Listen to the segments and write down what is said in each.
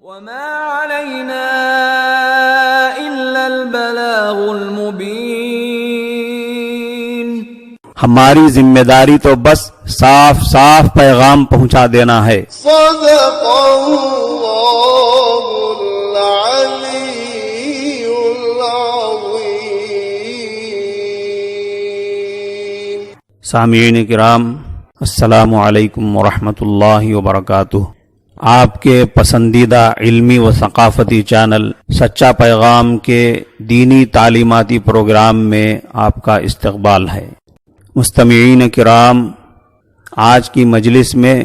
وما علينا إلا البلاغ المبين. ہماری ذمہ داری تو بس صاف صاف پیغام پہنچا دینا ہے. صدق اللہ العلی العظیم. سامعین کرام، السلام علیکم ورحمۃ اللہ وبرکاتہ. آپ کے پسندیدہ علمی و ثقافتی چینل سچا پیغام کے دینی تعلیماتی پروگرام میں آپ کا استقبال ہے. مستمعین کرام، آج کی مجلس میں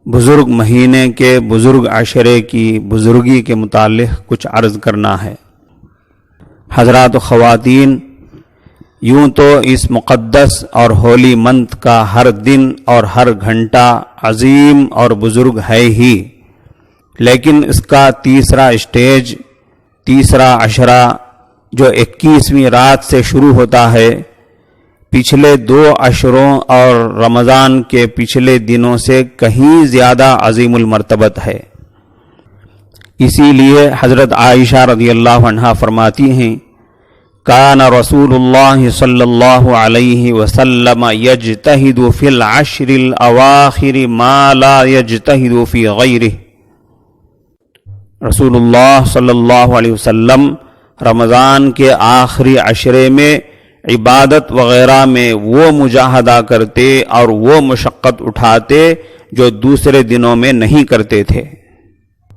بزرگ مہینے کے بزرگ عشرے کی بزرگی کے متعلق کچھ عرض کرنا ہے. حضرات و خواتین، یوں تو اس مقدس اور ہولی منتھ کا ہر دن اور ہر گھنٹہ عظیم اور بزرگ ہے ہی، لیکن اس کا تیسرا اسٹیج، تیسرا عشرہ جو 21ویں رات سے شروع ہوتا ہے، پچھلے 2 عشروں اور رمضان کے پچھلے دنوں سے کہیں زیادہ عظیم المرتبت ہے. اسی لیے حضرت عائشہ رضی اللہ عنہا فرماتی ہیں، کان رسول اللہ صلی اللہ علیہ وسلم یجتہد فی العشر الاواخر ما لا یجتہد فی غیرہ. رسول اللہ صلی اللہ علیہ وسلم رمضان کے آخری عشرے میں عبادت وغیرہ میں وہ مجاہدہ کرتے اور وہ مشقت اٹھاتے جو دوسرے دنوں میں نہیں کرتے تھے.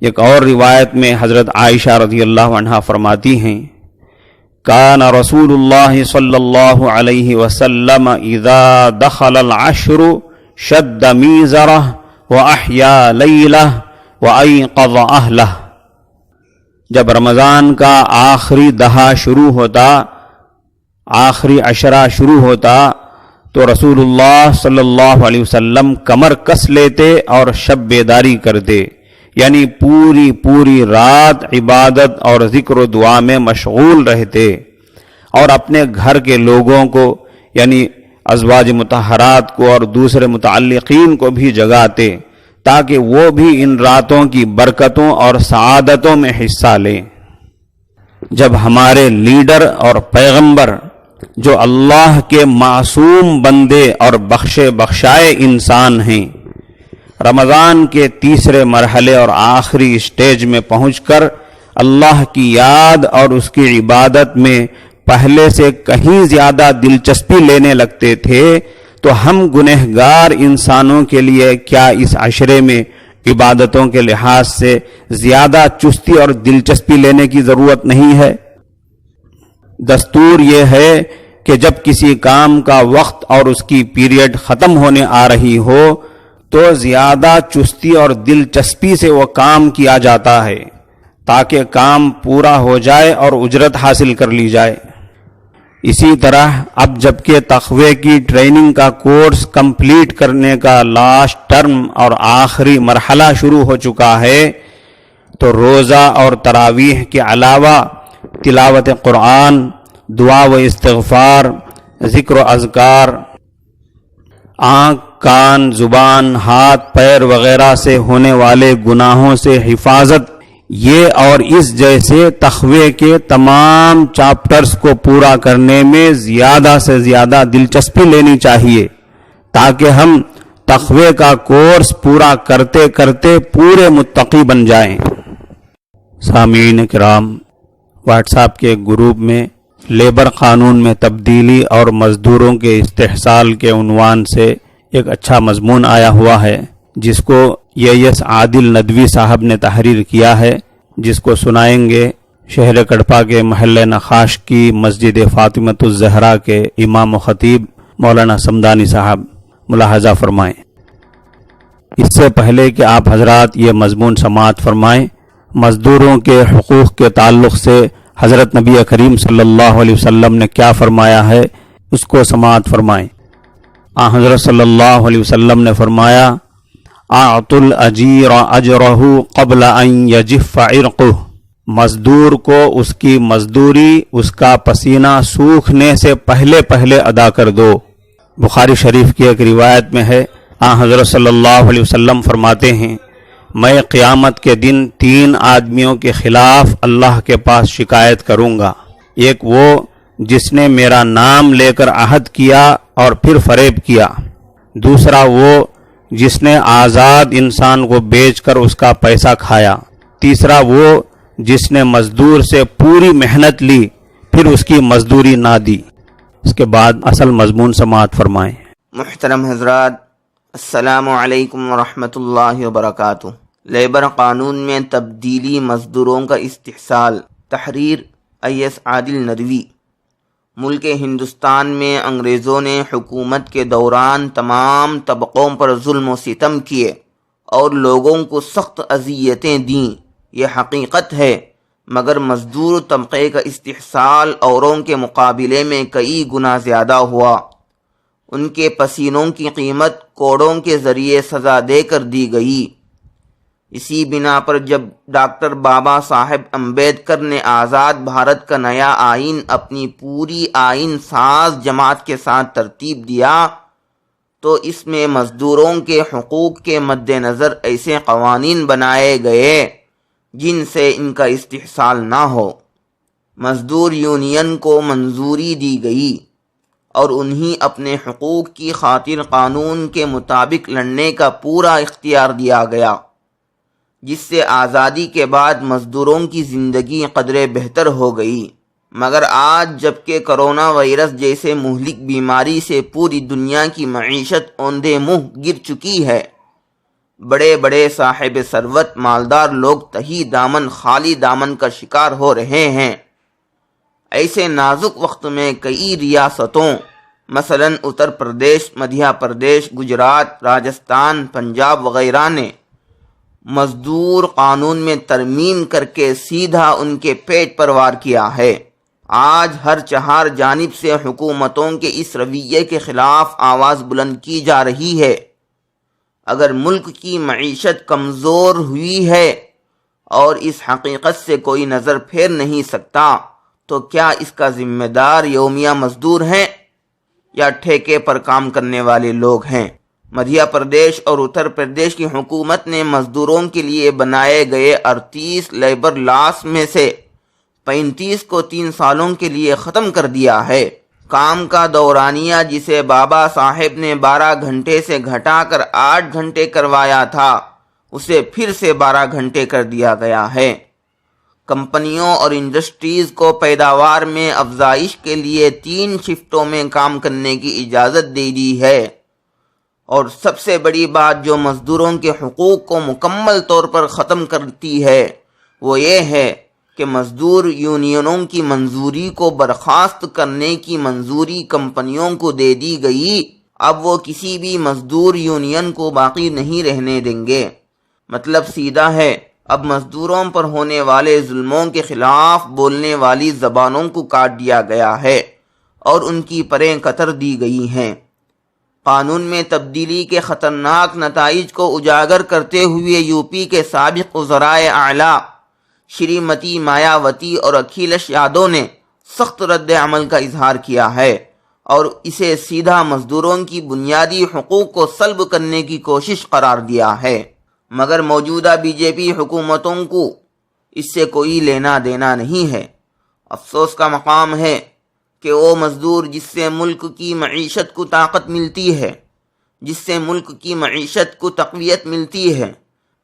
ایک اور روایت میں حضرت عائشہ رضی اللہ عنہا فرماتی ہیں، کان رسول اللہ صلی اللہ علیہ وسلم اذا دخل العشر شد میزرہ واحیا لیلہ وایقظ اہلہ. جب رمضان کا آخری دہا شروع ہوتا، آخری عشرہ شروع ہوتا، تو رسول اللہ صلی اللہ علیہ وسلم کمر کس لیتے اور شب بیداری کرتے، یعنی پوری رات عبادت اور ذکر و دعا میں مشغول رہتے، اور اپنے گھر کے لوگوں کو یعنی ازواج مطہرات کو اور دوسرے متعلقین کو بھی جگاتے تاکہ وہ بھی ان راتوں کی برکتوں اور سعادتوں میں حصہ لیں. جب ہمارے لیڈر اور پیغمبر جو اللہ کے معصوم بندے اور بخشائے انسان ہیں، رمضان کے تیسرے مرحلے اور آخری اسٹیج میں پہنچ کر اللہ کی یاد اور اس کی عبادت میں پہلے سے کہیں زیادہ دلچسپی لینے لگتے تھے، تو ہم گنہگار انسانوں کے لیے کیا اس عشرے میں عبادتوں کے لحاظ سے زیادہ چستی اور دلچسپی لینے کی ضرورت نہیں ہے؟ دستور یہ ہے کہ جب کسی کام کا وقت اور اس کی پیریڈ ختم ہونے آ رہی ہو تو زیادہ چستی اور دلچسپی سے وہ کام کیا جاتا ہے تاکہ کام پورا ہو جائے اور اجرت حاصل کر لی جائے. اسی طرح اب جبکہ تقوی کی ٹریننگ کا کورس کمپلیٹ کرنے کا لاسٹ ٹرم اور آخری مرحلہ شروع ہو چکا ہے، تو روزہ اور تراویح کے علاوہ تلاوت قرآن، دعا و استغفار، ذکر و اذکار، آنکھ، کان، زبان، ہاتھ، پیر وغیرہ سے ہونے والے گناہوں سے حفاظت، یہ اور اس جیسے تقوی کے تمام چاپٹرز کو پورا کرنے میں زیادہ سے زیادہ دلچسپی لینی چاہیے تاکہ ہم تقوی کا کورس پورا کرتے کرتے پورے متقی بن جائیں. سامعین کرام، واٹس ایپ کے گروپ میں لیبر قانون میں تبدیلی اور مزدوروں کے استحصال کے عنوان سے ایک اچھا مضمون آیا ہوا ہے، جس کو یس عادل ندوی صاحب نے تحریر کیا ہے، جس کو سنائیں گے شہر کڑپا کے محلہ نخاش کی مسجد فاطمۃ الزہرا کے امام و خطیب مولانا سمدانی صاحب. ملاحظہ فرمائیں. اس سے پہلے کہ آپ حضرات یہ مضمون سماعت فرمائیں، مزدوروں کے حقوق کے تعلق سے حضرت نبی کریم صلی اللہ علیہ وسلم نے کیا فرمایا ہے اس کو سماعت فرمائیں. حضرت صلی اللہ علیہ وسلم نے فرمایا، اعطوا الاجیر اجرہ قبل ان یجف عرقہ. مزدور کو اس کی مزدوری اس کا پسینہ سوکھنے سے پہلے ادا کر دو. بخاری شریف کی ایک روایت میں ہے، حضرت صلی اللہ علیہ وسلم فرماتے ہیں، میں قیامت کے دن 3 آدمیوں کے خلاف اللہ کے پاس شکایت کروں گا۔ ایک وہ جس نے میرا نام لے کر عہد کیا اور پھر فریب کیا، دوسرا وہ جس نے آزاد انسان کو بیچ کر اس کا پیسہ کھایا، تیسرا وہ جس نے مزدور سے پوری محنت لی پھر اس کی مزدوری نہ دی۔ اس کے بعد اصل مضمون سماعت فرمائیں۔ محترم حضرات، السلام علیکم ورحمۃ اللہ وبرکاتہ۔ لیبر قانون میں تبدیلی، مزدوروں کا استحصال، تحریر ایس عادل ندوی۔ ملک ہندوستان میں انگریزوں نے حکومت کے دوران تمام طبقوں پر ظلم و ستم کیے اور لوگوں کو سخت اذیتیں دیں، یہ حقیقت ہے، مگر مزدور طبقے کا استحصال اوروں کے مقابلے میں کئی گنا زیادہ ہوا۔ ان کے پسینوں کی قیمت کوڑوں کے ذریعے سزا دے کر دی گئی۔ اسی بنا پر جب ڈاکٹر بابا صاحب امبیڈکر نے آزاد بھارت کا نیا آئین اپنی پوری آئین ساز جماعت کے ساتھ ترتیب دیا تو اس میں مزدوروں کے حقوق کے مد نظر ایسے قوانین بنائے گئے جن سے ان کا استحصال نہ ہو۔ مزدور یونین کو منظوری دی گئی اور انہیں اپنے حقوق کی خاطر قانون کے مطابق لڑنے کا پورا اختیار دیا گیا، جس سے آزادی کے بعد مزدوروں کی زندگی قدرے بہتر ہو گئی۔ مگر آج جبکہ کرونا وائرس جیسے مہلک بیماری سے پوری دنیا کی معیشت اوندھے منہ گر چکی ہے، بڑے بڑے صاحب ثروت مالدار لوگ تہی دامن خالی دامن کا شکار ہو رہے ہیں۔ ایسے نازک وقت میں کئی ریاستوں مثلا اتر پردیش، مدھیہ پردیش، گجرات، راجستھان، پنجاب وغیرہ نے مزدور قانون میں ترمیم کر کے سیدھا ان کے پیٹ پر وار کیا ہے۔ آج ہر چہار جانب سے حکومتوں کے اس رویے کے خلاف آواز بلند کی جا رہی ہے۔ اگر ملک کی معیشت کمزور ہوئی ہے اور اس حقیقت سے کوئی نظر پھیر نہیں سکتا تو کیا اس کا ذمہ دار یومیہ مزدور ہیں یا ٹھیکے پر کام کرنے والے لوگ ہیں؟ مدھیہ پردیش اور اتر پردیش کی حکومت نے مزدوروں کے لیے بنائے گئے 38 لیبر لاس میں سے 35 کو 3 سالوں کے لیے ختم کر دیا ہے۔ کام کا دورانیہ جسے بابا صاحب نے 12 گھنٹے سے گھٹا کر 8 گھنٹے کروایا تھا، اسے پھر سے 12 گھنٹے کر دیا گیا ہے۔ کمپنیوں اور انڈسٹریز کو پیداوار میں افزائش کے لیے 3 شفٹوں میں کام کرنے کی اجازت دے دی ہے۔ اور سب سے بڑی بات جو مزدوروں کے حقوق کو مکمل طور پر ختم کرتی ہے وہ یہ ہے کہ مزدور یونینوں کی منظوری کو برخاست کرنے کی منظوری کمپنیوں کو دے دی گئی۔ اب وہ کسی بھی مزدور یونین کو باقی نہیں رہنے دیں گے۔ مطلب سیدھا ہے، اب مزدوروں پر ہونے والے ظلموں کے خلاف بولنے والی زبانوں کو کاٹ دیا گیا ہے اور ان کی پریں قطر دی گئی ہیں۔ قانون میں تبدیلی کے خطرناک نتائج کو اجاگر کرتے ہوئے یو پی کے سابق وزرائے اعلیٰ شریمتی مایاوتی اور اکھیلیش یادو نے سخت رد عمل کا اظہار کیا ہے اور اسے سیدھا مزدوروں کی بنیادی حقوق کو سلب کرنے کی کوشش قرار دیا ہے۔ مگر موجودہ بی جے پی حکومتوں کو اس سے کوئی لینا دینا نہیں ہے۔ افسوس کا مقام ہے کہ وہ مزدور جس سے ملک کی معیشت کو طاقت ملتی ہے، جس سے ملک کی معیشت کو تقویت ملتی ہے،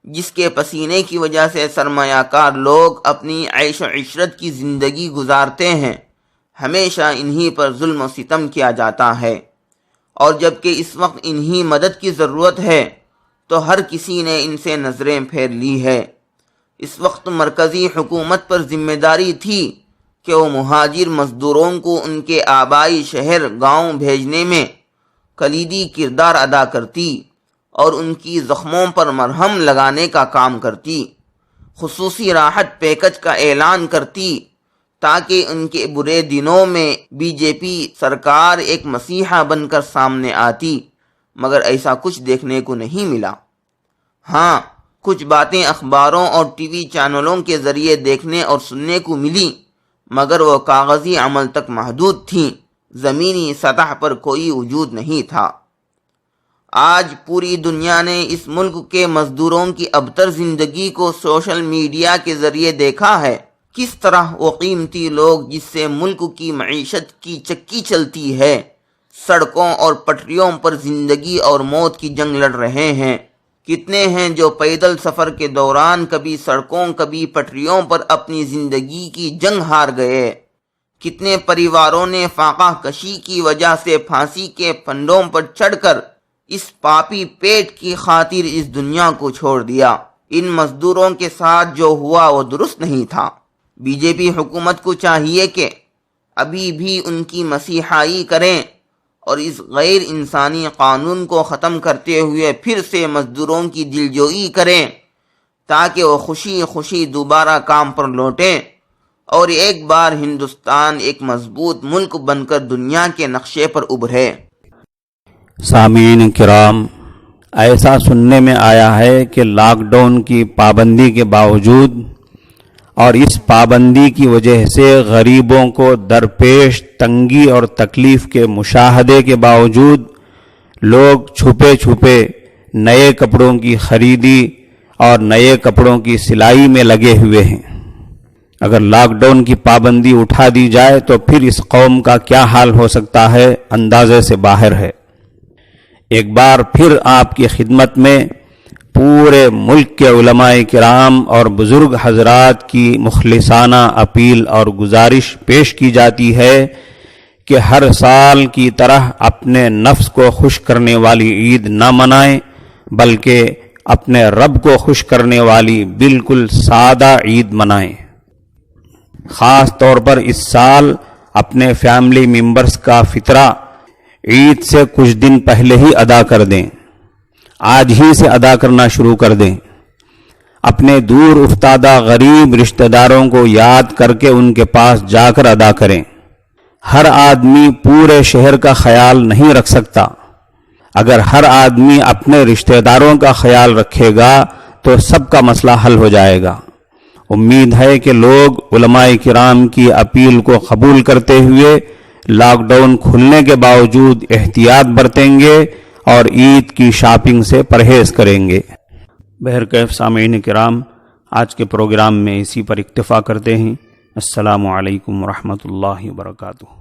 جس کے پسینے کی وجہ سے سرمایہ کار لوگ اپنی عیش و عشرت کی زندگی گزارتے ہیں، ہمیشہ انہی پر ظلم و ستم کیا جاتا ہے۔ اور جبکہ اس وقت انہی مدد کی ضرورت ہے تو ہر کسی نے ان سے نظریں پھیر لی ہے۔ اس وقت مرکزی حکومت پر ذمہ داری تھی کہ وہ مہاجر مزدوروں کو ان کے آبائی شہر گاؤں بھیجنے میں کلیدی کردار ادا کرتی اور ان کی زخموں پر مرہم لگانے کا کام کرتی، خصوصی راحت پیکج کا اعلان کرتی تاکہ ان کے برے دنوں میں بی جے پی سرکار ایک مسیحا بن کر سامنے آتی، مگر ایسا کچھ دیکھنے کو نہیں ملا۔ ہاں، کچھ باتیں اخباروں اور ٹی وی چینلوں کے ذریعے دیکھنے اور سننے کو ملی، مگر وہ کاغذی عمل تک محدود تھیں، زمینی سطح پر کوئی وجود نہیں تھا۔ آج پوری دنیا نے اس ملک کے مزدوروں کی ابتر زندگی کو سوشل میڈیا کے ذریعے دیکھا ہے، کس طرح وہ قیمتی لوگ جس سے ملک کی معیشت کی چکی چلتی ہے، سڑکوں اور پٹریوں پر زندگی اور موت کی جنگ لڑ رہے ہیں۔ کتنے ہیں جو پیدل سفر کے دوران کبھی سڑکوں کبھی پٹریوں پر اپنی زندگی کی جنگ ہار گئے۔ کتنے پریواروں نے فاقہ کشی کی وجہ سے پھانسی کے پھندوں پر چڑھ کر اس پاپی پیٹ کی خاطر اس دنیا کو چھوڑ دیا۔ ان مزدوروں کے ساتھ جو ہوا وہ درست نہیں تھا۔ بی جے پی حکومت کو چاہیے کہ ابھی بھی ان کی مسیحائی کریں اور اس غیر انسانی قانون کو ختم کرتے ہوئے پھر سے مزدوروں کی دلجوئی کریں تاکہ وہ خوشی خوشی دوبارہ کام پر لوٹیں اور ایک بار ہندوستان ایک مضبوط ملک بن کر دنیا کے نقشے پر ابھرے۔ سامعین کرام، ایسا سننے میں آیا ہے کہ لاک ڈاؤن کی پابندی کے باوجود اور اس پابندی کی وجہ سے غریبوں کو درپیش تنگی اور تکلیف کے مشاہدے کے باوجود لوگ چھپے چھپے نئے کپڑوں کی خریدی اور نئے کپڑوں کی سلائی میں لگے ہوئے ہیں۔ اگر لاک ڈاؤن کی پابندی اٹھا دی جائے تو پھر اس قوم کا کیا حال ہو سکتا ہے، اندازے سے باہر ہے۔ ایک بار پھر آپ کی خدمت میں پورے ملک کے علماء کرام اور بزرگ حضرات کی مخلصانہ اپیل اور گزارش پیش کی جاتی ہے کہ ہر سال کی طرح اپنے نفس کو خوش کرنے والی عید نہ منائیں، بلکہ اپنے رب کو خوش کرنے والی بالکل سادہ عید منائیں۔ خاص طور پر اس سال اپنے فیملی ممبرز کا فطرہ عید سے کچھ دن پہلے ہی ادا کر دیں، آج ہی سے ادا کرنا شروع کر دیں۔ اپنے دور افتادہ غریب رشتہ داروں کو یاد کر کے ان کے پاس جا کر ادا کریں۔ ہر آدمی پورے شہر کا خیال نہیں رکھ سکتا۔ اگر ہر آدمی اپنے رشتہ داروں کا خیال رکھے گا تو سب کا مسئلہ حل ہو جائے گا۔ امید ہے کہ لوگ علماء کرام کی اپیل کو قبول کرتے ہوئے لاک ڈاؤن کھلنے کے باوجود احتیاط برتیں گے اور عید کی شاپنگ سے پرہیز کریں گے۔ بہرکیف سامعین کرام، آج کے پروگرام میں اسی پر اکتفا کرتے ہیں۔ السلام علیکم ورحمۃ اللہ وبرکاتہ۔